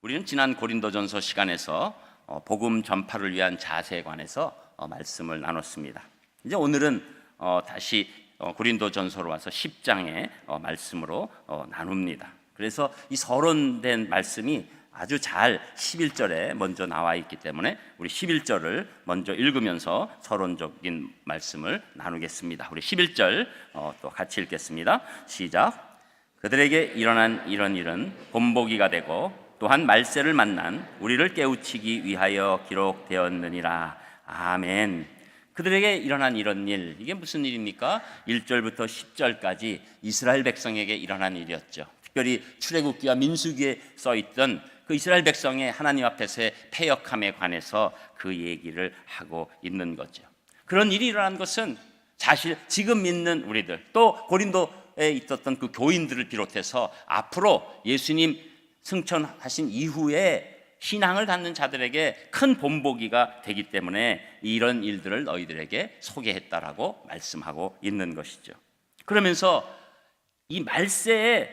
우리는 지난 고린도전서 시간에서 복음 전파를 위한 자세에 관해서 말씀을 나눴습니다. 이제 오늘은 다시 고린도전서로 와서 10장의 말씀으로 나눕니다. 그래서 이 서론된 말씀이 아주 잘 11절에 먼저 나와 있기 때문에 우리 11절을 먼저 읽으면서 서론적인 말씀을 나누겠습니다. 우리 11절 또 같이 읽겠습니다. 시작. 그들에게 일어난 이런 일은 본보기가 되고 또한 말세를 만난 우리를 깨우치기 위하여 기록되었느니라. 아멘. 그들에게 일어난 이런 일, 이게 무슨 일입니까? 1절부터 10절까지 이스라엘 백성에게 일어난 일이었죠. 특별히 출애굽기와 민수기에 써있던 그 이스라엘 백성의 하나님 앞에서의 패역함에 관해서 그 얘기를 하고 있는 거죠. 그런 일이 일어난 것은 사실 지금 믿는 우리들, 또 고린도에 있었던 그 교인들을 비롯해서 앞으로 예수님 승천하신 이후에 신앙을 갖는 자들에게 큰 본보기가 되기 때문에 이런 일들을 너희들에게 소개했다라고 말씀하고 있는 것이죠. 그러면서 이 말세에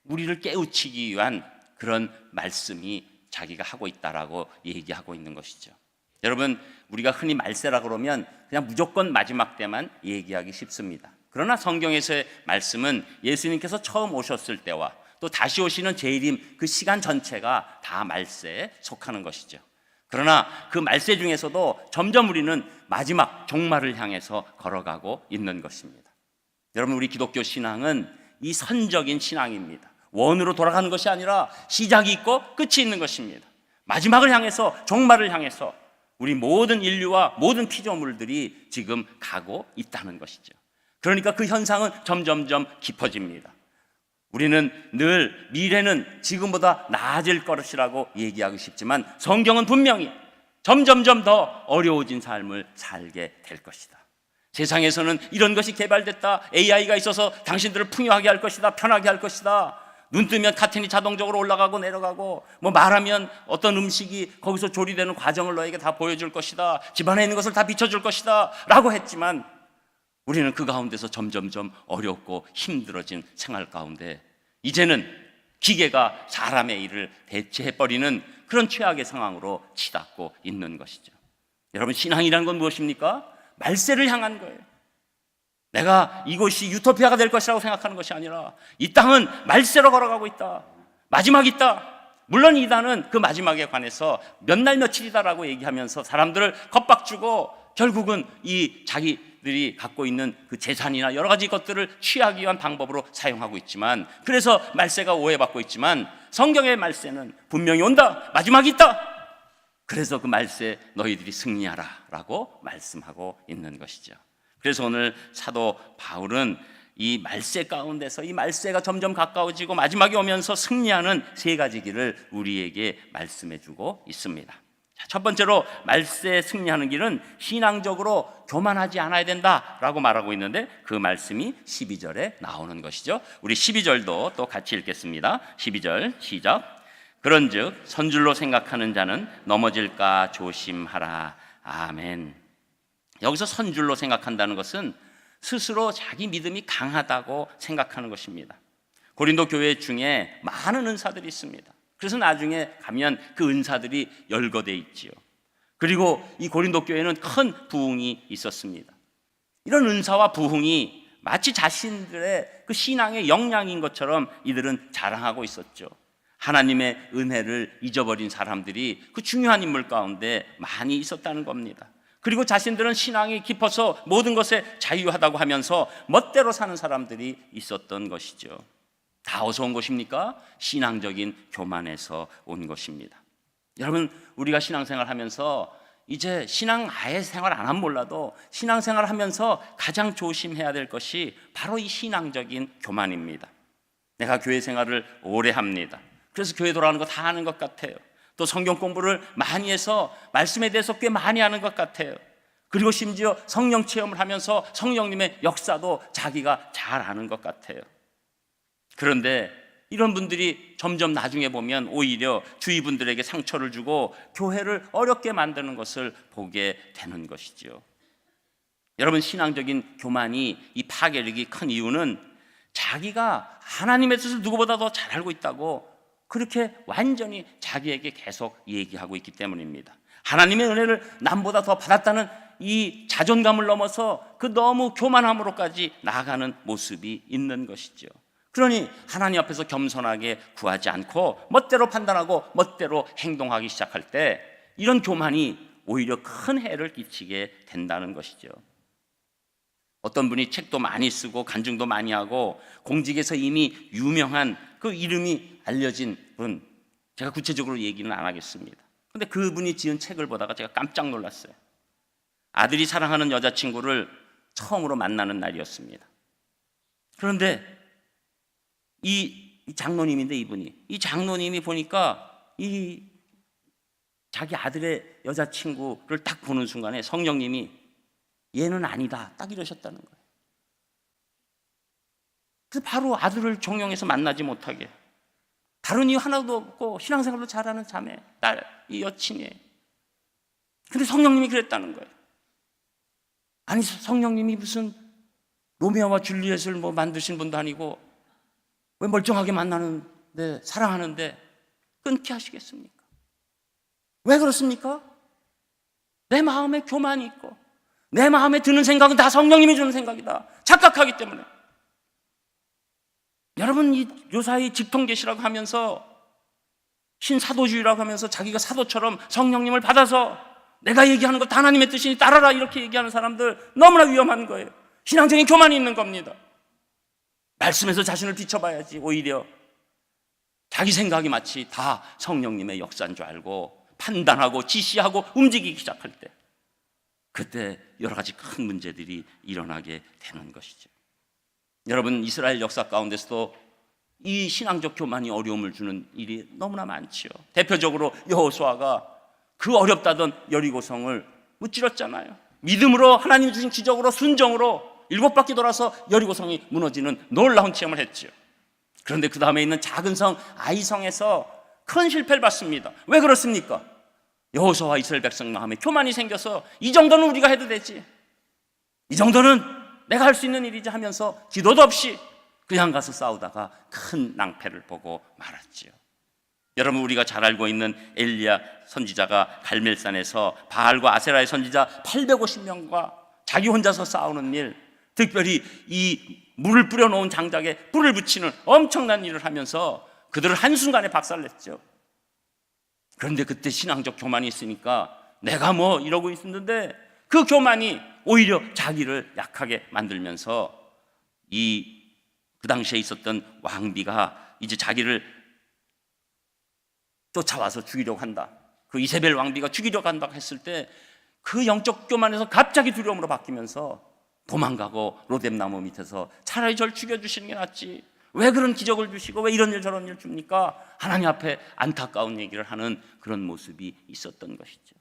우리를 깨우치기 위한 그런 말씀이 자기가 하고 있다라고 얘기하고 있는 것이죠. 여러분, 우리가 흔히 말세라 그러면 그냥 무조건 마지막 때만 얘기하기 쉽습니다. 그러나 성경에서의 말씀은 예수님께서 처음 오셨을 때와 또 다시 오시는 재림 그 시간 전체가 다 말세에 속하는 것이죠. 그러나 그 말세 중에서도 점점 우리는 마지막 종말을 향해서 걸어가고 있는 것입니다. 여러분, 우리 기독교 신앙은 이 선적인 신앙입니다. 원으로 돌아가는 것이 아니라 시작이 있고 끝이 있는 것입니다. 마지막을 향해서, 종말을 향해서 우리 모든 인류와 모든 피조물들이 지금 가고 있다는 것이죠. 그러니까 그 현상은 점점점 깊어집니다. 우리는 늘 미래는 지금보다 나아질 것이라고 얘기하고 싶지만 성경은 분명히 점점점 더 어려워진 삶을 살게 될 것이다. 세상에서는 이런 것이 개발됐다, AI가 있어서 당신들을 풍요하게 할 것이다, 편하게 할 것이다, 눈 뜨면 카텐이 자동적으로 올라가고 내려가고, 말하면 어떤 음식이 거기서 조리되는 과정을 너에게 다 보여줄 것이다, 집안에 있는 것을 다 비춰줄 것이다 라고 했지만 우리는 그 가운데서 점점점 어렵고 힘들어진 생활 가운데 이제는 기계가 사람의 일을 대체해버리는 그런 최악의 상황으로 치닫고 있는 것이죠. 여러분, 신앙이라는 건 무엇입니까? 말세를 향한 거예요. 내가 이곳이 유토피아가 될 것이라고 생각하는 것이 아니라 이 땅은 말세로 걸어가고 있다, 마지막이 있다. 물론 이단은 그 마지막에 관해서 몇 날 며칠이다라고 얘기하면서 사람들을 겁박주고 결국은 이 자기들이 갖고 있는 그 재산이나 여러 가지 것들을 취하기 위한 방법으로 사용하고 있지만, 그래서 말세가 오해받고 있지만 성경의 말세는 분명히 온다, 마지막이 있다. 그래서 그 말세 너희들이 승리하라 라고 말씀하고 있는 것이죠. 그래서 오늘 사도 바울은 이 말세 가운데서 이 말세가 점점 가까워지고 마지막이 오면서 승리하는 세 가지 길을 우리에게 말씀해주고 있습니다. 첫 번째로 말세에 승리하는 길은 신앙적으로 교만하지 않아야 된다라고 말하고 있는데 그 말씀이 12절에 나오는 것이죠. 우리 12절도 또 같이 읽겠습니다. 12절 시작. 그런즉 선줄로 생각하는 자는 넘어질까 조심하라. 아멘. 여기서 선줄로 생각한다는 것은 스스로 자기 믿음이 강하다고 생각하는 것입니다. 고린도 교회 중에 많은 은사들이 있습니다. 그래서 나중에 가면 그 은사들이 열거되어 있지요. 그리고 이 고린도 교회는 큰 부흥이 있었습니다. 이런 은사와 부흥이 마치 자신들의 그 신앙의 역량인 것처럼 이들은 자랑하고 있었죠. 하나님의 은혜를 잊어버린 사람들이 그 중요한 인물 가운데 많이 있었다는 겁니다. 그리고 자신들은 신앙이 깊어서 모든 것에 자유하다고 하면서 멋대로 사는 사람들이 있었던 것이죠. 다 어디서 온 것입니까? 신앙적인 교만에서 온 것입니다. 여러분, 우리가 신앙생활 하면서 이제 신앙 아예 생활 안 하면 몰라도 신앙생활 하면서 가장 조심해야 될 것이 바로 이 신앙적인 교만입니다. 내가 교회 생활을 오래 합니다. 그래서 교회 돌아가는 거 다 아는 것 같아요. 또 성경 공부를 많이 해서 말씀에 대해서 꽤 많이 아는 것 같아요. 그리고 심지어 성령 체험을 하면서 성령님의 역사도 자기가 잘 아는 것 같아요. 그런데 이런 분들이 점점 나중에 보면 오히려 주위 분들에게 상처를 주고 교회를 어렵게 만드는 것을 보게 되는 것이죠. 여러분, 신앙적인 교만이 이 파괴력이 큰 이유는 자기가 하나님의 뜻을 누구보다 더 잘 알고 있다고 그렇게 완전히 자기에게 계속 얘기하고 있기 때문입니다. 하나님의 은혜를 남보다 더 받았다는 이 자존감을 넘어서 그 너무 교만함으로까지 나아가는 모습이 있는 것이죠. 그러니 하나님 앞에서 겸손하게 구하지 않고 멋대로 판단하고 멋대로 행동하기 시작할 때 이런 교만이 오히려 큰 해를 끼치게 된다는 것이죠. 어떤 분이 책도 많이 쓰고 간증도 많이 하고 공직에서 이미 유명한 그 이름이 알려진 분, 제가 구체적으로 얘기는 안 하겠습니다. 근데 그분이 지은 책을 보다가 제가 깜짝 놀랐어요. 아들이 사랑하는 여자친구를 처음으로 만나는 날이었습니다. 그런데 이 장로님인데 이 장로님이 보니까 이 자기 아들의 여자친구를 딱 보는 순간에 성령님이 얘는 아니다 딱 이러셨다는 거예요. 그래서 바로 아들을 종용해서 만나지 못하게, 다른 이유 하나도 없고 신앙생활도 잘하는 자매, 딸, 이 여친이에요. 근데 성령님이 그랬다는 거예요. 아니 성령님이 무슨 로미오와 줄리엣을 뭐 만드신 분도 아니고 왜 멀쩡하게 만나는데 사랑하는데 끊게 하시겠습니까? 왜 그렇습니까? 내 마음에 교만이 있고 내 마음에 드는 생각은 다 성령님이 주는 생각이다 착각하기 때문에. 여러분, 이 요사이 직통계시라고 하면서 신사도주의라고 하면서 자기가 사도처럼 성령님을 받아서 내가 얘기하는 것 다 하나님의 뜻이니 따라라 이렇게 얘기하는 사람들 너무나 위험한 거예요. 신앙적인 교만이 있는 겁니다. 말씀에서 자신을 비춰봐야지 오히려 자기 생각이 마치 다 성령님의 역사인 줄 알고 판단하고 지시하고 움직이기 시작할 때, 그때 여러 가지 큰 문제들이 일어나게 되는 것이죠. 여러분, 이스라엘 역사 가운데서도 이 신앙적 교만이 어려움을 주는 일이 너무나 많지요. 대표적으로 여호수아가 그 어렵다던 여리고성을 무찌렀잖아요. 믿음으로 하나님 주신 기적으로 순종으로 7바퀴 돌아서 여리고성이 무너지는 놀라운 체험을 했지요. 그런데 그 다음에 있는 작은 성 아이성에서 큰 실패를 받습니다. 왜 그렇습니까? 여호수아와 이스라엘 백성 마음에 교만이 생겨서 이 정도는 우리가 해도 되지, 이 정도는 내가 할 수 있는 일이지 하면서 기도도 없이 그냥 가서 싸우다가 큰 낭패를 보고 말았지요. 여러분, 우리가 잘 알고 있는 엘리야 선지자가 갈멜산에서 바알과 아세라의 선지자 850명과 자기 혼자서 싸우는 일, 특별히 이 물을 뿌려놓은 장작에 불을 붙이는 엄청난 일을 하면서 그들을 한순간에 박살냈죠. 그런데 그때 신앙적 교만이 있으니까 내가 뭐 이러고 있었는데 그 교만이 오히려 자기를 약하게 만들면서 그 당시에 있었던 왕비가 이제 자기를 쫓아와서 죽이려고 한다, 그 이세벨 왕비가 죽이려고 한다고 했을 때 그 영적 교만에서 갑자기 두려움으로 바뀌면서 도망가고 로뎀나무 밑에서 차라리 절 죽여주시는 게 낫지, 왜 그런 기적을 주시고 왜 이런 일 저런 일 줍니까? 하나님 앞에 안타까운 얘기를 하는 그런 모습이 있었던 것이죠.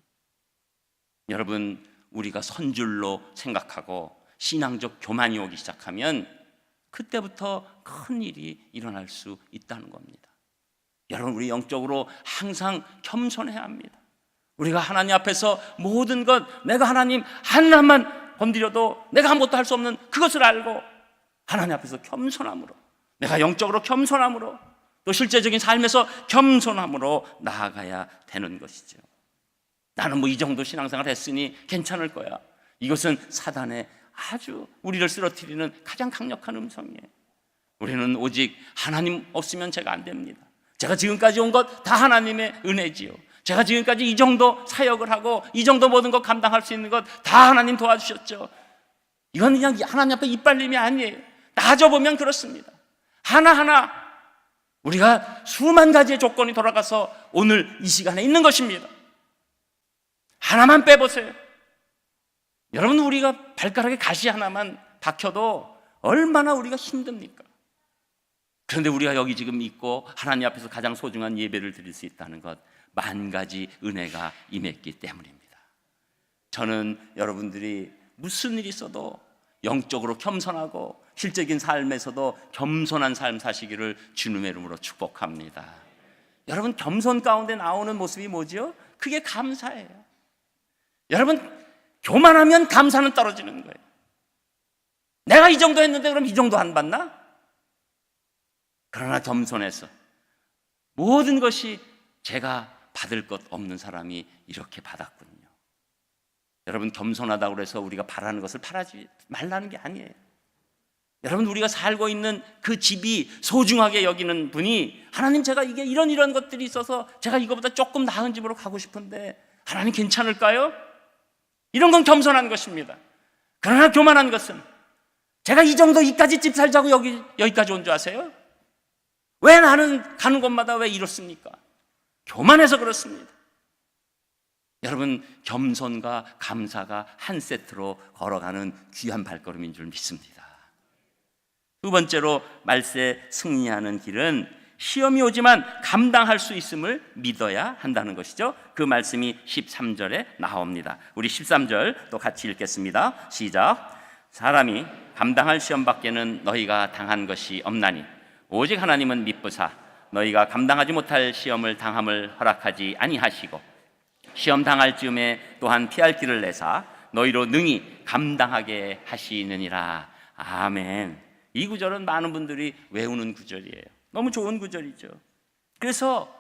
여러분, 우리가 선줄로 생각하고 신앙적 교만이 오기 시작하면 그때부터 큰 일이 일어날 수 있다는 겁니다. 여러분, 우리 영적으로 항상 겸손해야 합니다. 우리가 하나님 앞에서 모든 것, 내가 하나님 하나만 건드려도 내가 아무것도 할 수 없는 그것을 알고 하나님 앞에서 겸손함으로, 내가 영적으로 겸손함으로, 또 실제적인 삶에서 겸손함으로 나아가야 되는 것이죠. 나는 뭐 이 정도 신앙생활 했으니 괜찮을 거야. 이것은 사단의 아주 우리를 쓰러뜨리는 가장 강력한 음성이에요. 우리는 오직 하나님 없으면 제가 안 됩니다. 제가 지금까지 온 것 다 하나님의 은혜지요. 제가 지금까지 이 정도 사역을 하고 이 정도 모든 것 감당할 수 있는 것 다 하나님 도와주셨죠. 이건 그냥 하나님 앞에 이빨림이 아니에요. 따져보면 그렇습니다. 하나하나 우리가 수만 가지의 조건이 돌아가서 오늘 이 시간에 있는 것입니다. 하나만 빼보세요. 여러분, 우리가 발가락에 가시 하나만 박혀도 얼마나 우리가 힘듭니까? 그런데 우리가 여기 지금 있고 하나님 앞에서 가장 소중한 예배를 드릴 수 있다는 것, 만 가지 은혜가 임했기 때문입니다. 저는 여러분들이 무슨 일이 있어도 영적으로 겸손하고 실적인 삶에서도 겸손한 삶 사시기를 주님의 이름으로 축복합니다. 여러분, 겸손 가운데 나오는 모습이 뭐죠? 그게 감사예요. 여러분, 교만하면 감사는 떨어지는 거예요. 내가 이 정도 했는데 그럼 이 정도 안 받나? 그러나 겸손해서 모든 것이 제가 받을 것 없는 사람이 이렇게 받았군요. 여러분, 겸손하다고 해서 우리가 바라는 것을 바라지 말라는 게 아니에요. 여러분, 우리가 살고 있는 그 집이 소중하게 여기는 분이, 하나님, 제가 이게 이런 것들이 있어서 제가 이거보다 조금 나은 집으로 가고 싶은데 하나님 괜찮을까요? 이런 건 겸손한 것입니다. 그러나 교만한 것은, 제가 이 정도 이까지 집 살자고 여기까지 온 줄 아세요? 왜 나는 가는 곳마다 왜 이렇습니까? 교만해서 그렇습니다. 여러분, 겸손과 감사가 한 세트로 걸어가는 귀한 발걸음인 줄 믿습니다. 두 번째로 말세 승리하는 길은 시험이 오지만 감당할 수 있음을 믿어야 한다는 것이죠. 그 말씀이 13절에 나옵니다. 우리 13절 또 같이 읽겠습니다. 시작. 사람이 감당할 시험밖에는 너희가 당한 것이 없나니 오직 하나님은 미쁘사 너희가 감당하지 못할 시험을 당함을 허락하지 아니하시고 시험 당할 즈음에 또한 피할 길을 내사 너희로 능히 감당하게 하시느니라. 아멘. 이 구절은 많은 분들이 외우는 구절이에요. 너무 좋은 구절이죠. 그래서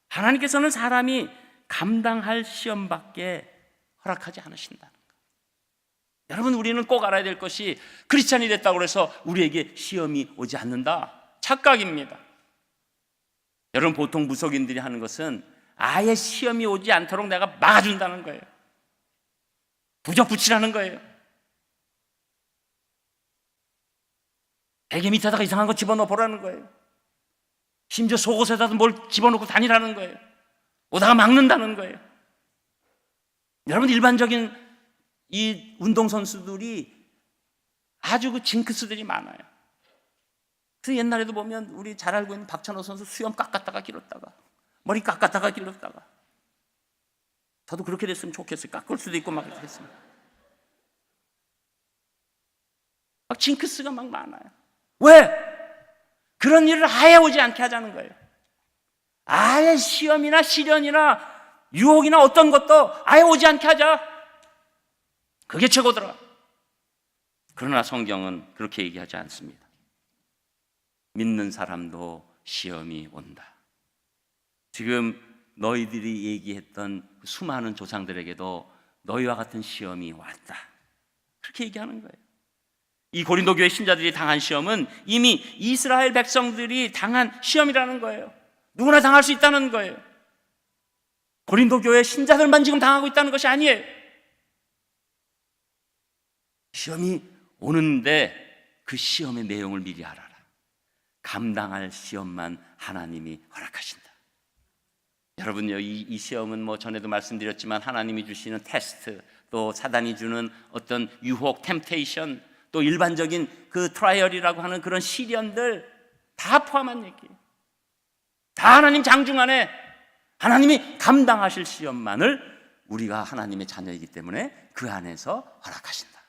하나님께서는 사람이 감당할 시험밖에 허락하지 않으신다는 거예요. 여러분, 우리는 꼭 알아야 될 것이, 크리스찬이 됐다고 해서 우리에게 시험이 오지 않는다, 착각입니다. 여러분, 보통 무속인들이 하는 것은 아예 시험이 오지 않도록 내가 막아준다는 거예요. 부적붙이라는 거예요. 베개 밑에다가 이상한 거 집어넣어 보라는 거예요. 심지어 속옷에다 뭘 집어넣고 다니라는 거예요. 오다가 막는다는 거예요. 여러분, 일반적인 이 운동선수들이 아주 그 징크스들이 많아요. 그래서 옛날에도 보면 우리 잘 알고 있는 박찬호 선수 수염 깎았다가 길렀다가, 머리 깎았다가 길렀다가, 저도 그렇게 됐으면 좋겠어요. 깎을 수도 있고 막 이렇게 했으면. 막 징크스가 막 많아요. 왜? 그런 일을 아예 오지 않게 하자는 거예요. 아예 시험이나 시련이나 유혹이나 어떤 것도 아예 오지 않게 하자. 그게 최고더라. 그러나 성경은 그렇게 얘기하지 않습니다. 믿는 사람도 시험이 온다. 지금 너희들이 얘기했던 수많은 조상들에게도 너희와 같은 시험이 왔다, 그렇게 얘기하는 거예요. 이 고린도 교회 신자들이 당한 시험은 이미 이스라엘 백성들이 당한 시험이라는 거예요. 누구나 당할 수 있다는 거예요. 고린도 교회 신자들만 지금 당하고 있다는 것이 아니에요. 시험이 오는데 그 시험의 내용을 미리 알아라. 감당할 시험만 하나님이 허락하신다. 여러분요, 이 시험은 뭐 전에도 말씀드렸지만 하나님이 주시는 테스트, 또 사단이 주는 어떤 유혹, 템테이션, 또 일반적인 그 트라이얼이라고 하는 그런 시련들 다 포함한 얘기예요. 다 하나님 장중 안에 하나님이 감당하실 시험만을 우리가 하나님의 자녀이기 때문에 그 안에서 허락하신다.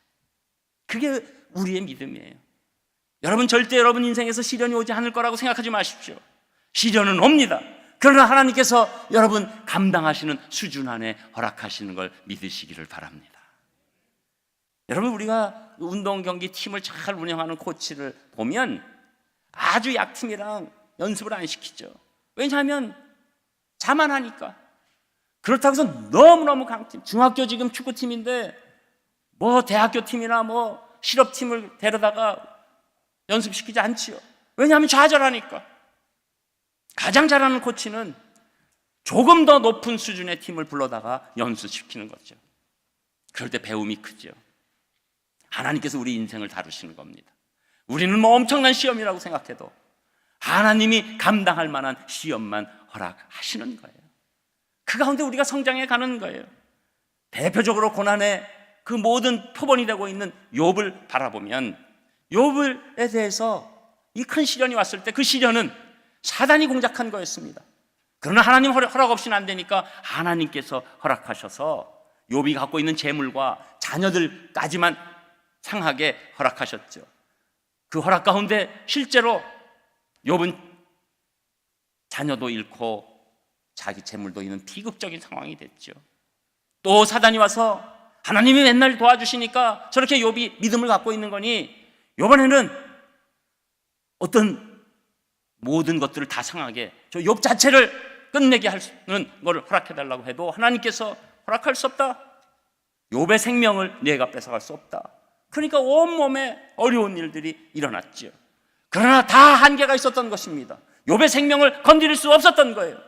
그게 우리의 믿음이에요. 여러분, 절대 여러분 인생에서 시련이 오지 않을 거라고 생각하지 마십시오. 시련은 옵니다. 그러나 하나님께서 여러분 감당하시는 수준 안에 허락하시는 걸 믿으시기를 바랍니다. 여러분, 우리가 운동 경기 팀을 잘 운영하는 코치를 보면 아주 약팀이랑 연습을 안 시키죠. 왜냐하면 자만하니까. 그렇다고 해서 너무너무 강팀, 중학교 지금 축구팀인데 뭐 대학교 팀이나 뭐 실업팀을 데려다가 연습시키지 않지요. 왜냐하면 좌절하니까. 가장 잘하는 코치는 조금 더 높은 수준의 팀을 불러다가 연습시키는 거죠. 그럴 때 배움이 크죠. 하나님께서 우리 인생을 다루시는 겁니다. 우리는 뭐 엄청난 시험이라고 생각해도 하나님이 감당할 만한 시험만 허락하시는 거예요. 그 가운데 우리가 성장해 가는 거예요. 대표적으로 고난의 그 모든 표본이 되고 있는 욥을 바라보면 욥에 대해서 이 큰 시련이 왔을 때 그 시련은 사단이 공작한 거였습니다. 그러나 하나님 허락 없이는 안 되니까 하나님께서 허락하셔서 욥이 갖고 있는 재물과 자녀들까지만 상하게 허락하셨죠. 그 허락 가운데 실제로 욥은 자녀도 잃고 자기 재물도 잃는 비극적인 상황이 됐죠. 또 사단이 와서 하나님이 맨날 도와주시니까 저렇게 욥이 믿음을 갖고 있는 거니 이번에는 어떤 모든 것들을 다 상하게 저 욥 자체를 끝내게 하는 걸 허락해달라고 해도 하나님께서 허락할 수 없다. 욥의 생명을 내가 뺏어갈 수 없다. 그러니까 온몸에 어려운 일들이 일어났죠. 그러나 다 한계가 있었던 것입니다. 욥의 생명을 건드릴 수 없었던 거예요.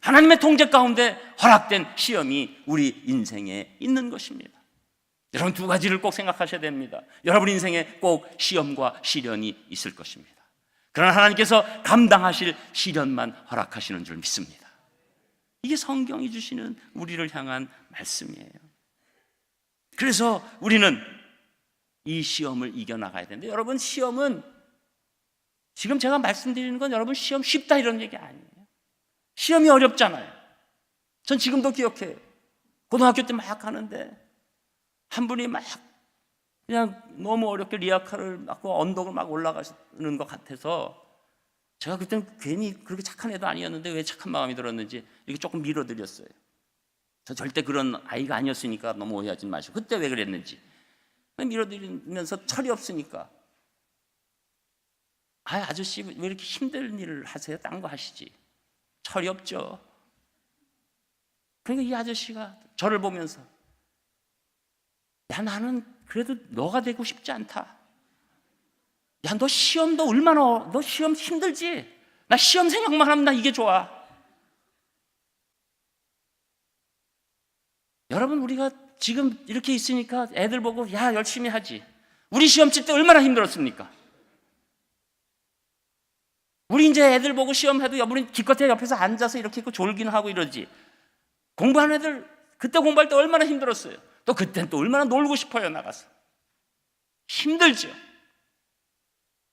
하나님의 통제 가운데 허락된 시험이 우리 인생에 있는 것입니다. 여러분 두 가지를 꼭 생각하셔야 됩니다. 여러분 인생에 꼭 시험과 시련이 있을 것입니다. 그러나 하나님께서 감당하실 시련만 허락하시는 줄 믿습니다. 이게 성경이 주시는 우리를 향한 말씀이에요. 그래서 우리는 이 시험을 이겨나가야 되는데, 여러분 시험은 지금 제가 말씀드리는 건 여러분 시험 쉽다 이런 얘기 아니에요. 시험이 어렵잖아요. 전 지금도 기억해요. 고등학교 때 막 하는데 한 분이 막 그냥 너무 어렵게 리아카를 맞고 언덕을 막 올라가는 것 같아서 제가 그때는 괜히 그렇게 착한 애도 아니었는데 왜 착한 마음이 들었는지 이렇게 조금 밀어드렸어요. 저 절대 그런 아이가 아니었으니까 너무 오해하지 마시고, 그때 왜 그랬는지 밀어드리면서 철이 없으니까 아저씨 왜 이렇게 힘든 일을 하세요? 딴 거 하시지. 철이 없죠. 그러니까 이 아저씨가 저를 보면서 야 나는 그래도 너가 되고 싶지 않다. 야 너 시험도 얼마나 너 시험 힘들지? 나 시험 생각만 하면 나 이게 좋아. 여러분 우리가 지금 이렇게 있으니까 애들 보고 야 열심히 하지. 우리 시험 칠 때 얼마나 힘들었습니까? 우리 이제 애들 보고 시험해도 우리 기껏해 옆에서 앉아서 이렇게 있고 졸기는 하고 이러지. 공부하는 애들 그때 공부할 때 얼마나 힘들었어요. 또 그때는 또 얼마나 놀고 싶어요. 나가서 힘들죠.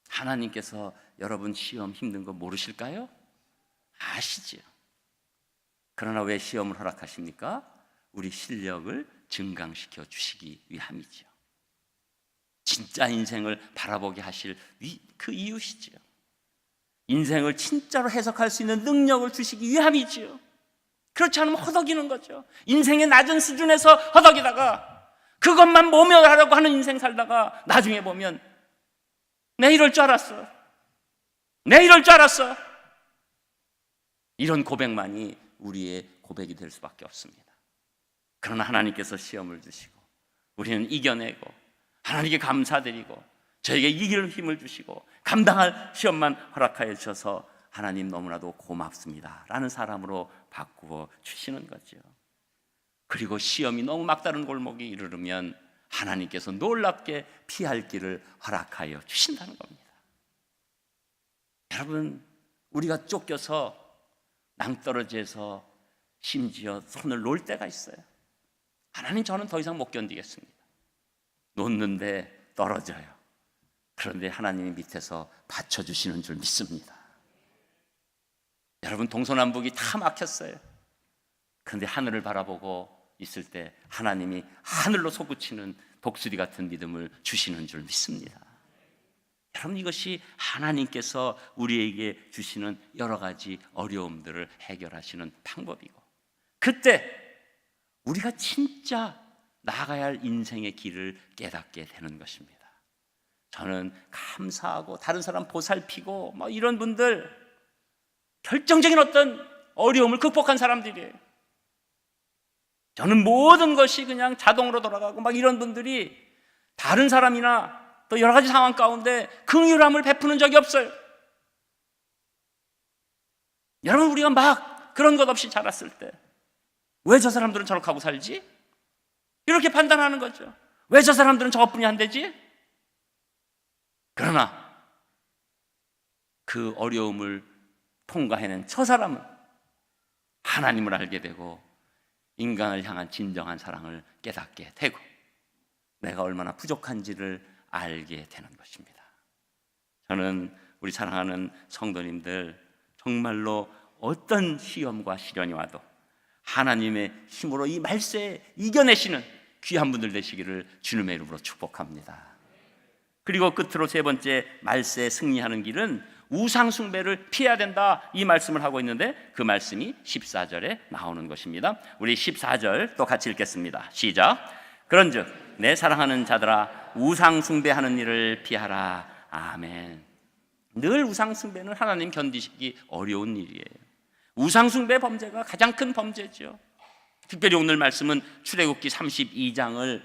하나님께서 여러분 시험 힘든 거 모르실까요? 아시죠. 그러나 왜 시험을 허락하십니까? 우리 실력을 증강시켜 주시기 위함이죠. 진짜 인생을 바라보게 하실 그 이유시죠. 인생을 진짜로 해석할 수 있는 능력을 주시기 위함이죠. 그렇지 않으면 허덕이는 거죠. 인생의 낮은 수준에서 허덕이다가 그것만 모면하려고 하는 인생 살다가 나중에 보면 내 이럴 줄 알았어. 내 이럴 줄 알았어. 이런 고백만이 우리의 고백이 될 수밖에 없습니다. 그러나 하나님께서 시험을 주시고 우리는 이겨내고 하나님께 감사드리고 저에게 이길 힘을 주시고 감당할 시험만 허락하여 주셔서 하나님 너무나도 고맙습니다 라는 사람으로 바꾸어 주시는 거죠. 그리고 시험이 너무 막다른 골목에 이르르면 하나님께서 놀랍게 피할 길을 허락하여 주신다는 겁니다. 여러분 우리가 쫓겨서 낭떠러지에서 심지어 손을 놓을 때가 있어요. 하나님 저는 더 이상 못 견디겠습니다. 놓는데 떨어져요. 그런데 하나님이 밑에서 받쳐주시는 줄 믿습니다. 여러분 동서남북이 다 막혔어요. 그런데 하늘을 바라보고 있을 때 하나님이 하늘로 솟구치는 독수리 같은 믿음을 주시는 줄 믿습니다. 여러분 이것이 하나님께서 우리에게 주시는 여러 가지 어려움들을 해결하시는 방법이고, 그때 우리가 진짜 나아가야 할 인생의 길을 깨닫게 되는 것입니다. 저는 감사하고 다른 사람 보살피고 이런 분들 결정적인 어떤 어려움을 극복한 사람들이에요. 저는 모든 것이 그냥 자동으로 돌아가고 이런 분들이 다른 사람이나 또 여러 가지 상황 가운데 긍휼함을 베푸는 적이 없어요. 여러분 우리가 막 그런 것 없이 자랐을 때 왜 저 사람들은 저렇게 하고 살지? 이렇게 판단하는 거죠. 왜 저 사람들은 저것뿐이 안 되지? 그러나 그 어려움을 통과해낸 저 사람은 하나님을 알게 되고 인간을 향한 진정한 사랑을 깨닫게 되고 내가 얼마나 부족한지를 알게 되는 것입니다. 저는 우리 사랑하는 성도님들 정말로 어떤 시험과 시련이 와도 하나님의 힘으로 이 말세에 이겨내시는 귀한 분들 되시기를 주님의 이름으로 축복합니다. 그리고 끝으로 세 번째, 말세에 승리하는 길은 우상 숭배를 피해야 된다, 이 말씀을 하고 있는데 그 말씀이 14절에 나오는 것입니다. 우리 14절 또 같이 읽겠습니다. 시작. 그런즉 내 사랑하는 자들아 우상 숭배하는 일을 피하라. 아멘. 늘 우상숭배는 하나님 견디시기 어려운 일이에요. 우상숭배 범죄가 가장 큰 범죄죠. 특별히 오늘 말씀은 출애굽기 32장을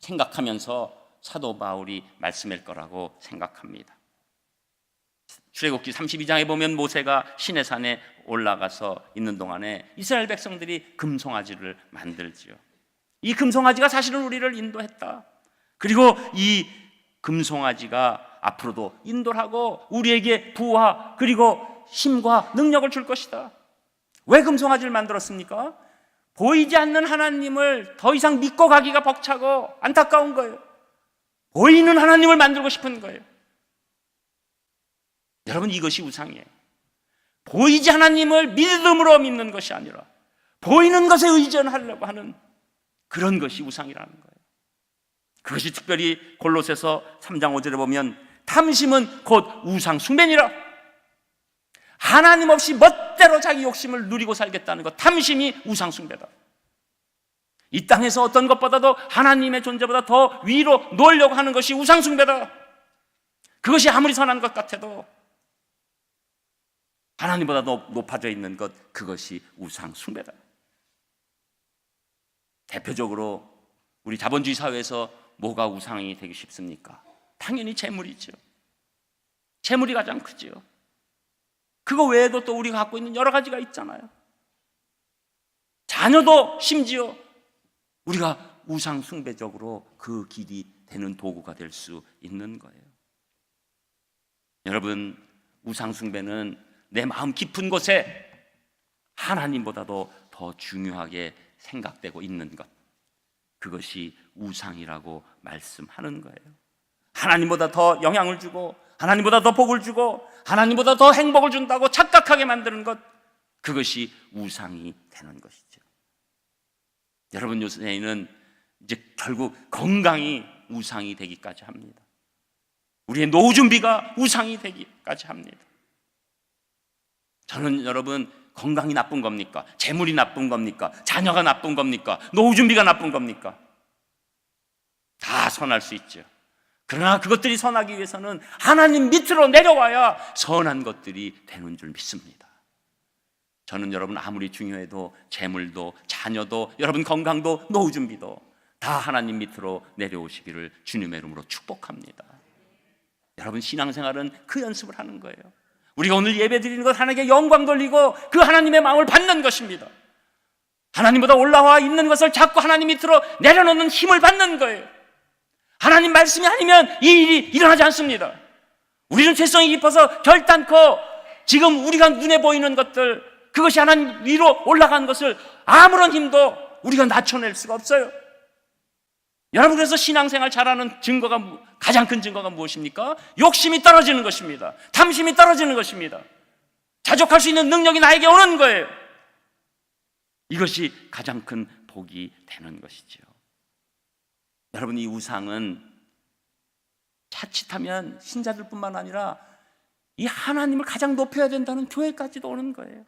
생각하면서 사도 바울이 말씀할 거라고 생각합니다. 출애굽기 32장에 보면 모세가 시내산에 올라가서 있는 동안에 이스라엘 백성들이 금송아지를 만들지요. 이 금송아지가 사실은 우리를 인도했다. 그리고 이 금송아지가 앞으로도 인도를 하고 우리에게 부와 그리고 힘과 능력을 줄 것이다. 왜 금송아지를 만들었습니까? 보이지 않는 하나님을 더 이상 믿고 가기가 벅차고 안타까운 거예요. 보이는 하나님을 만들고 싶은 거예요. 여러분, 이것이 우상이에요. 보이지 하나님을 믿음으로 믿는 것이 아니라 보이는 것에 의존하려고 하는 그런 것이 우상이라는 거예요. 그것이 특별히 골로새서 3장 5절에 보면 탐심은 곧 우상 숭배니라. 하나님 없이 멋대로 자기 욕심을 누리고 살겠다는 것, 탐심이 우상 숭배다. 이 땅에서 어떤 것보다도 하나님의 존재보다 더 위로 놓으려고 하는 것이 우상 숭배다. 그것이 아무리 선한 것 같아도 하나님보다 높아져 있는 것, 그것이 우상 숭배다. 대표적으로 우리 자본주의 사회에서 뭐가 우상이 되기 쉽습니까? 당연히 재물이죠. 재물이 가장 크죠. 그거 외에도 또 우리가 갖고 있는 여러 가지가 있잖아요. 자녀도 심지어 우리가 우상 숭배적으로 그 길이 되는 도구가 될 수 있는 거예요. 여러분, 우상 숭배는 내 마음 깊은 곳에 하나님보다도 더 중요하게 생각되고 있는 것, 그것이 우상이라고 말씀하는 거예요. 하나님보다 더 영향을 주고 하나님보다 더 복을 주고 하나님보다 더 행복을 준다고 착각하게 만드는 것, 그것이 우상이 되는 것이죠. 여러분, 요새는 이제 결국 건강이 우상이 되기까지 합니다. 우리의 노후 준비가 우상이 되기까지 합니다. 저는 여러분, 건강이 나쁜 겁니까? 재물이 나쁜 겁니까? 자녀가 나쁜 겁니까? 노후 준비가 나쁜 겁니까? 다 선할 수 있죠. 그러나 그것들이 선하기 위해서는 하나님 밑으로 내려와야 선한 것들이 되는 줄 믿습니다. 저는 여러분, 아무리 중요해도 재물도 자녀도 여러분 건강도 노후 준비도 다 하나님 밑으로 내려오시기를 주님의 이름으로 축복합니다. 여러분, 신앙생활은 그 연습을 하는 거예요. 우리가 오늘 예배 드리는 것, 하나님께 영광 돌리고 그 하나님의 마음을 받는 것입니다. 하나님보다 올라와 있는 것을 자꾸 하나님 밑으로 내려놓는 힘을 받는 거예요. 하나님 말씀이 아니면 이 일이 일어나지 않습니다. 우리는 죄성이 깊어서 결단코 지금 우리가 눈에 보이는 것들, 그것이 하나님 위로 올라간 것을 아무런 힘도 우리가 낮춰낼 수가 없어요. 여러분, 그래서 신앙생활 잘하는 증거가, 가장 큰 증거가 무엇입니까? 욕심이 떨어지는 것입니다. 탐심이 떨어지는 것입니다. 자족할 수 있는 능력이 나에게 오는 거예요. 이것이 가장 큰 복이 되는 것이죠. 여러분, 이 우상은 자칫하면 신자들뿐만 아니라 이 하나님을 가장 높여야 된다는 교회까지도 오는 거예요.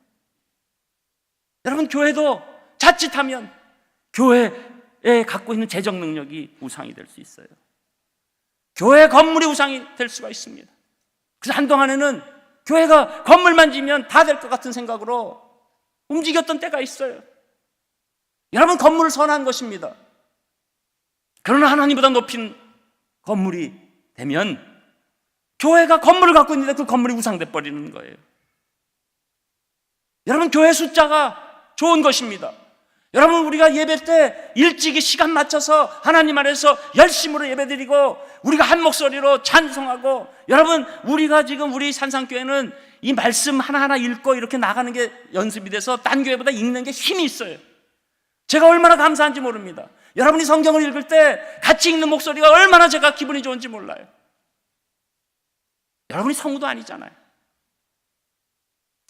여러분, 교회도 자칫하면 교회에 갖고 있는 재정 능력이 우상이 될 수 있어요. 교회 건물이 우상이 될 수가 있습니다. 그래서 한동안에는 교회가 건물만 지면 다 될 것 같은 생각으로 움직였던 때가 있어요. 여러분, 건물을 선한 것입니다. 그러나 하나님보다 높인 건물이 되면 교회가 건물을 갖고 있는데 그 건물이 우상돼 버리는 거예요. 여러분, 교회 숫자가 좋은 것입니다. 여러분, 우리가 예배 때 일찍이 시간 맞춰서 하나님 안에서 열심으로 예배드리고 우리가 한 목소리로 찬송하고, 여러분, 우리가 지금 우리 산상교회는 이 말씀 하나하나 읽고 이렇게 나가는 게 연습이 돼서 딴 교회보다 읽는 게 힘이 있어요. 제가 얼마나 감사한지 모릅니다. 여러분이 성경을 읽을 때 같이 읽는 목소리가 얼마나 제가 기분이 좋은지 몰라요. 여러분이 성우도 아니잖아요.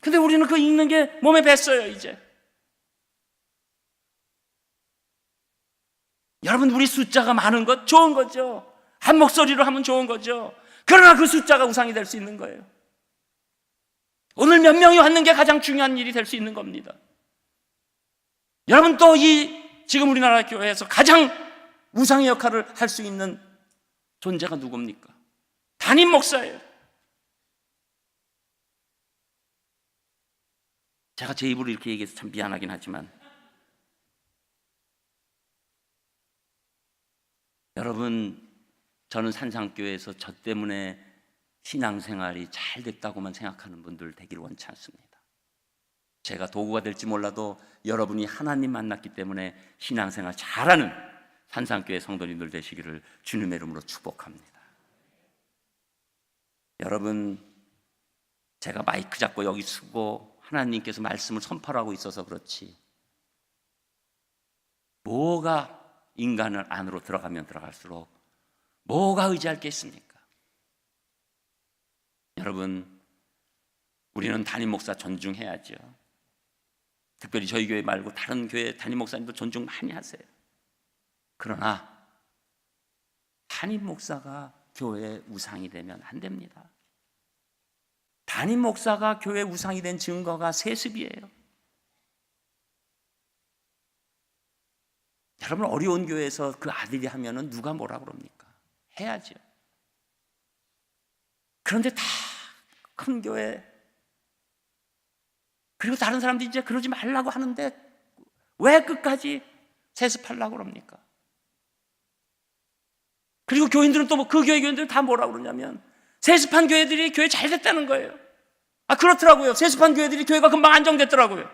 근데 우리는 그 읽는 게 몸에 뱄어요, 이제. 여러분, 우리 숫자가 많은 것 좋은 거죠. 한 목소리로 하면 좋은 거죠. 그러나 그 숫자가 우상이 될 수 있는 거예요. 오늘 몇 명이 왔는 게 가장 중요한 일이 될 수 있는 겁니다. 여러분, 또 지금 우리나라 교회에서 가장 우상의 역할을 할 수 있는 존재가 누굽니까? 담임 목사예요. 제가 제 입으로 이렇게 얘기해서 참 미안하긴 하지만 여러분, 저는 산상교회에서 저 때문에 신앙생활이 잘 됐다고만 생각하는 분들 되기를 원치 않습니다. 제가 도구가 될지 몰라도 여러분이 하나님 만났기 때문에 신앙생활 잘하는 산상교회 성도님들 되시기를 주님의 이름으로 축복합니다. 여러분, 제가 마이크 잡고 여기 서고 하나님께서 말씀을 선포하고 있어서 그렇지, 뭐가 인간을 안으로 들어가면 들어갈수록 뭐가 의지할 게 있습니까? 여러분, 우리는 담임 목사 존중해야죠. 특별히 저희 교회 말고 다른 교회 담임 목사님도 존중 많이 하세요. 그러나 담임 목사가 교회의 우상이 되면 안 됩니다. 담임 목사가 교회의 우상이 된 증거가 세습이에요. 여러분, 어려운 교회에서 그 아들이 하면은 누가 뭐라 그럽니까? 해야죠. 그런데 다 큰 교회, 그리고 다른 사람들이 이제 그러지 말라고 하는데 왜 끝까지 세습하려고 그럽니까? 그리고 교인들은 또 그 교회 교인들은 다 뭐라 그러냐면 세습한 교회들이 교회 잘 됐다는 거예요. 그렇더라고요. 세습한 교회들이 교회가 금방 안정됐더라고요.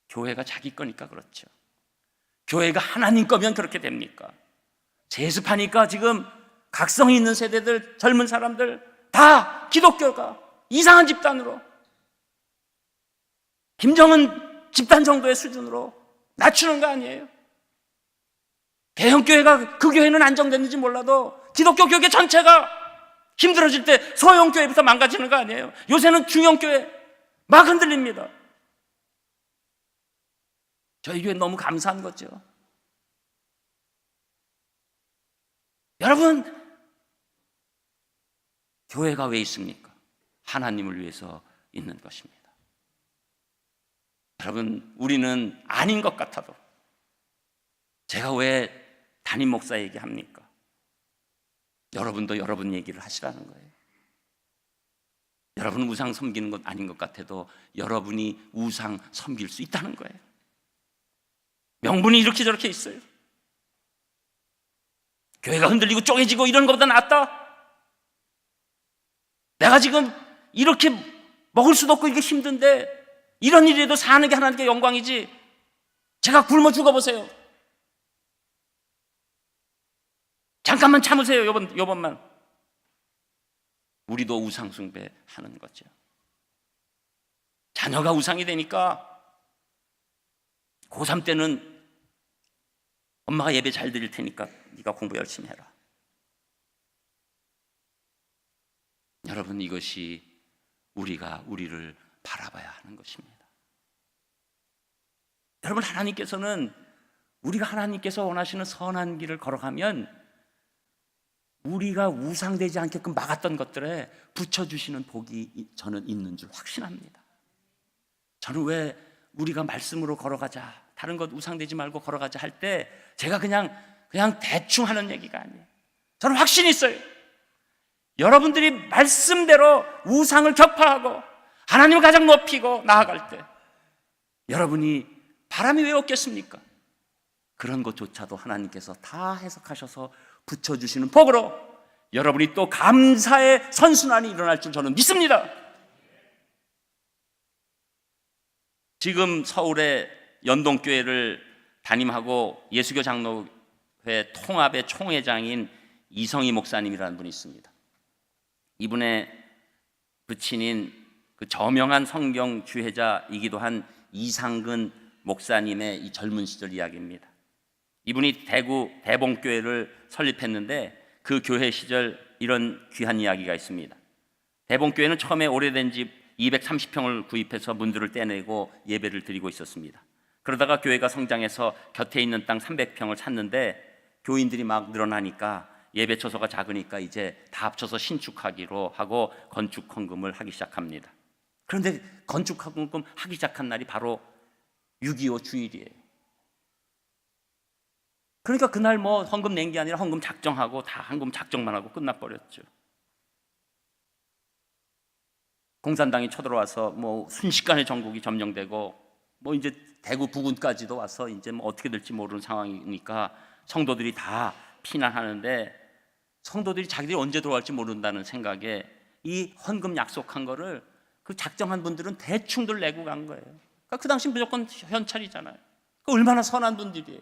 교회가 자기 거니까 그렇죠. 교회가 하나님 거면 그렇게 됩니까? 세습하니까 지금 각성이 있는 세대들, 젊은 사람들 다 기독교가 이상한 집단으로, 김정은 집단 정도의 수준으로 낮추는 거 아니에요? 대형교회가, 그 교회는 안정됐는지 몰라도 기독교 교계 전체가 힘들어질 때 소형교회부터 망가지는 거 아니에요? 요새는 중형교회 막 흔들립니다. 저희 교회 너무 감사한 거죠. 여러분, 교회가 왜 있습니까? 하나님을 위해서 있는 것입니다. 여러분, 우리는 아닌 것 같아도, 제가 왜 담임 목사 얘기합니까? 여러분도 여러분 얘기를 하시라는 거예요. 여러분 우상 섬기는 것 아닌 것 같아도 여러분이 우상 섬길 수 있다는 거예요. 명분이 이렇게 저렇게 있어요. 교회가 흔들리고 쪼개지고 이런 것보다 낫다. 내가 지금 이렇게 먹을 수도 없고 이게 힘든데 이런 일이라도 사는 게 하나님께 영광이지, 제가 굶어 죽어보세요. 잠깐만 참으세요. 요번만. 우리도 우상 숭배하는 거죠. 자녀가 우상이 되니까 고3 때는 엄마가 예배 잘 드릴 테니까 네가 공부 열심히 해라. 여러분, 이것이 우리가 우리를 바라봐야 하는 것입니다. 여러분, 하나님께서는 우리가 하나님께서 원하시는 선한 길을 걸어가면 우리가 우상되지 않게끔 막았던 것들에 붙여주시는 복이 저는 있는 줄 확신합니다. 저는 왜 우리가 말씀으로 걸어가자, 다른 것 우상되지 말고 걸어가자 할 때 제가 그냥 대충 하는 얘기가 아니에요. 저는 확신이 있어요. 여러분들이 말씀대로 우상을 격파하고 하나님을 가장 높이고 나아갈 때 여러분이 바람이 왜 없겠습니까? 그런 것조차도 하나님께서 다 해석하셔서 붙여주시는 복으로 여러분이 또 감사의 선순환이 일어날 줄 저는 믿습니다. 지금 서울의 연동교회를 담임하고 예수교 장로회 통합의 총회장인 이성희 목사님이라는 분이 있습니다. 이분의 부친인 그 저명한 성경 주회자이기도 한 이상근 목사님의 이 젊은 시절 이야기입니다. 이분이 대구 대봉교회를 설립했는데 그 교회 시절 이런 귀한 이야기가 있습니다. 대봉교회는 처음에 오래된 집 230평을 구입해서 문들을 떼내고 예배를 드리고 있었습니다. 그러다가 교회가 성장해서 곁에 있는 땅 300평을 샀는데 교인들이 막 늘어나니까 예배 처소가 작으니까 이제 다 합쳐서 신축하기로 하고 건축 헌금을 하기 시작합니다. 그런데 건축 헌금 하기 시작한 날이 바로 6.25 주일이에요. 그러니까 그날 뭐 헌금 낸 게 아니라 헌금 작정하고 다 헌금 작정만 하고 끝나버렸죠. 공산당이 쳐들어와서 뭐 순식간에 전국이 점령되고 뭐 이제 대구 부근까지도 와서 이제 뭐 어떻게 될지 모르는 상황이니까 성도들이 다 피난하는데, 성도들이 자기들이 언제 들어갈지 모른다는 생각에 이 헌금 약속한 거를 그 작정한 분들은 대충들 내고 간 거예요. 그러니까 그 당시 무조건 현찰이잖아요. 그 얼마나 선한 분들이에요.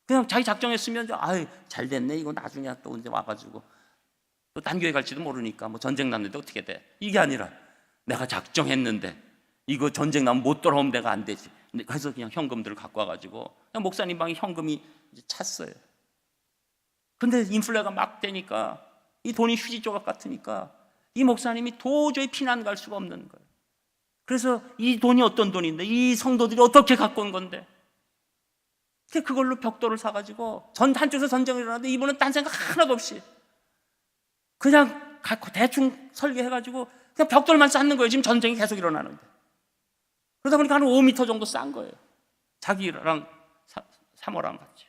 그냥 자기 작정했으면 아유 잘 됐네, 이거 나중에 또 언제 와가지고 또 딴 교회 갈지도 모르니까 뭐 전쟁 났는데 어떻게 돼, 이게 아니라 내가 작정했는데 이거 전쟁 나면 못 돌아오면 내가 안 되지. 그래서 그냥 현금들을 갖고 와가지고 그냥 목사님 방에 현금이 이제 찼어요. 근데 인플레가 막 되니까 이 돈이 휴지 조각 같으니까 이 목사님이 도저히 피난 갈 수가 없는 거예요. 그래서 이 돈이 어떤 돈인데 이 성도들이 어떻게 갖고 온 건데, 그걸로 벽돌을 사가지고 한쪽에서 전쟁이 일어나는데 이분은 딴 생각 하나도 없이 그냥 갖고 대충 설계해가지고 그냥 벽돌만 쌓는 거예요. 지금 전쟁이 계속 일어나는데. 그러다 보니까 한 5m 정도 쌓은 거예요. 자기랑 사모랑 같이.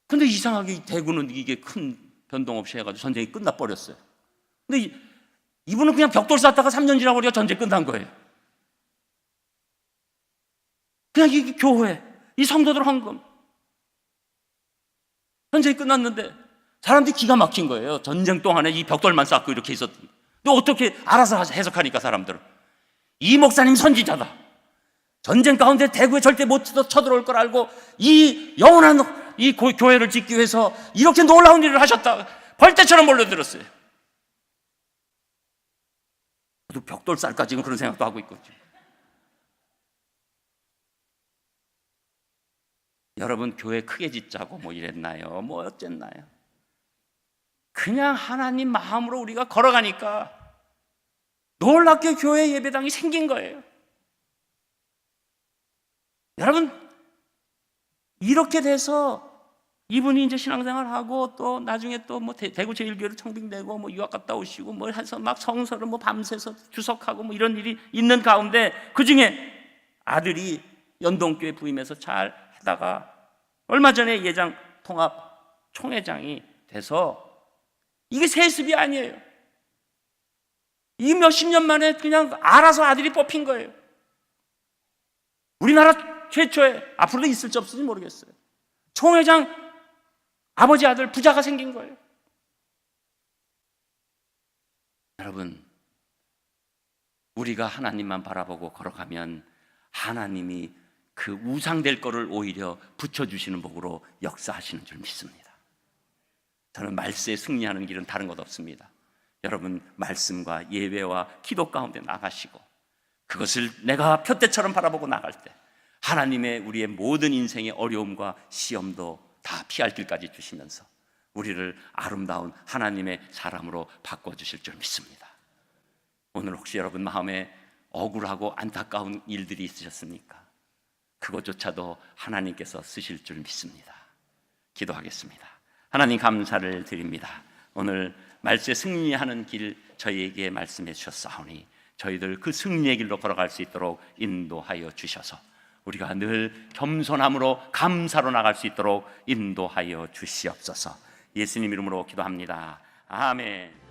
근데 이상하게 대구는 이게 큰 변동 없이 해가지고 전쟁이 끝나버렸어요. 근데 이분은 그냥 벽돌 쌓다가 3년 지나버리니까 전쟁 끝난 거예요. 그냥 이 교회, 이 성도들 헌금. 전쟁이 끝났는데 사람들이 기가 막힌 거예요. 전쟁 동안에 이 벽돌만 쌓고 이렇게 있었더니. 근데 어떻게 알아서 해석하니까 사람들은 이 목사님 선지자다. 전쟁 가운데 대구에 절대 못 쳐들어올 걸 알고 이 영원한 이 교회를 짓기 위해서 이렇게 놀라운 일을 하셨다. 벌떼처럼 몰려들었어요. 저도 벽돌 쌀까 지금 그런 생각도 하고 있거든요. 여러분 교회 크게 짓자고 뭐 이랬나요? 뭐 어쨌나요? 그냥 하나님 마음으로 우리가 걸어가니까 놀랍게 교회 예배당이 생긴 거예요. 여러분 이렇게 돼서 이분이 이제 신앙생활하고 또 나중에 또 뭐 대구 제일교회로 청빙되고 뭐 유학 갔다 오시고 뭐 해서 막 성서를 뭐 밤새서 주석하고 뭐 이런 일이 있는 가운데 그 중에 아들이 연동교회 부임해서 잘 하다가 얼마 전에 예장 통합 총회장이 돼서, 이게 세습이 아니에요. 이 몇십 년 만에 그냥 알아서 아들이 뽑힌 거예요. 우리나라 최초에, 앞으로도 있을지 없을지 모르겠어요, 총회장 아버지 아들 부자가 생긴 거예요. 여러분 우리가 하나님만 바라보고 걸어가면 하나님이 그 우상될 거를 오히려 붙여주시는 복으로 역사하시는 줄 믿습니다. 저는 말세에 승리하는 길은 다른 것 없습니다. 여러분 말씀과 예배와 기도 가운데 나가시고 그것을 내가 표대처럼 바라보고 나갈 때 하나님의 우리의 모든 인생의 어려움과 시험도 다 피할 길까지 주시면서 우리를 아름다운 하나님의 사람으로 바꿔주실 줄 믿습니다. 오늘 혹시 여러분 마음에 억울하고 안타까운 일들이 있으셨습니까? 그것조차도 하나님께서 쓰실 줄 믿습니다. 기도하겠습니다. 하나님 감사를 드립니다. 오늘 말세 승리하는 길 저희에게 말씀해 주셨사오니 저희들 그 승리의 길로 걸어갈 수 있도록 인도하여 주셔서 우리가 늘 겸손함으로 감사로 나갈 수 있도록 인도하여 주시옵소서. 예수님 이름으로 기도합니다. 아멘.